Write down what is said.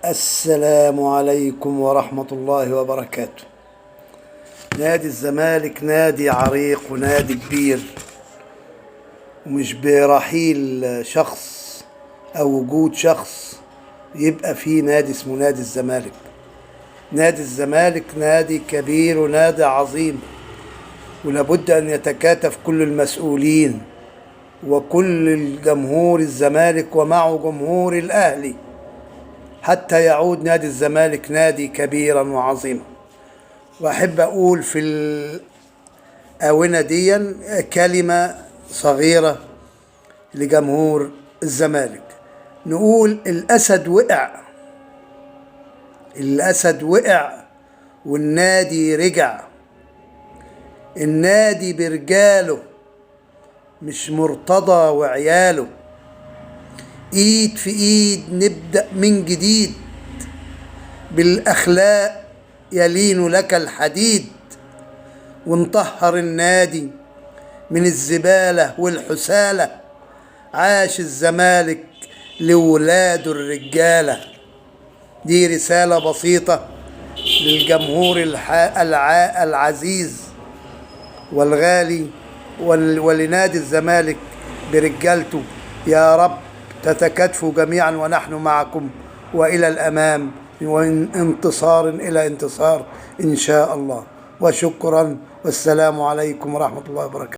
السلام عليكم ورحمة الله وبركاته. نادي الزمالك نادي عريق ونادي كبير، ومش برحيل شخص أو وجود شخص يبقى فيه نادي اسمه نادي الزمالك. نادي الزمالك نادي كبير ونادي عظيم، ولابد أن يتكاتف كل المسؤولين وكل الجمهور الزمالك ومعه جمهور الأهلي حتى يعود نادي الزمالك نادي كبيرا وعظيما. وأحب أقول في الآونة دي كلمة صغيرة لجمهور الزمالك، نقول الأسد وقع، الأسد وقع والنادي رجع. النادي برجاله مش مرتضى وعياله، ايد في ايد نبدأ من جديد، بالأخلاق يلين لك الحديد، ونطهر النادي من الزبالة والحسالة. عاش الزمالك لولاده الرجالة. دي رسالة بسيطة للجمهور العزيز والغالي ولنادي الزمالك برجالته. يا رب تتكاتفوا جميعا ونحن معكم، وإلى الأمام، ومن انتصار إلى انتصار إن شاء الله. وشكرا، والسلام عليكم ورحمة الله وبركاته.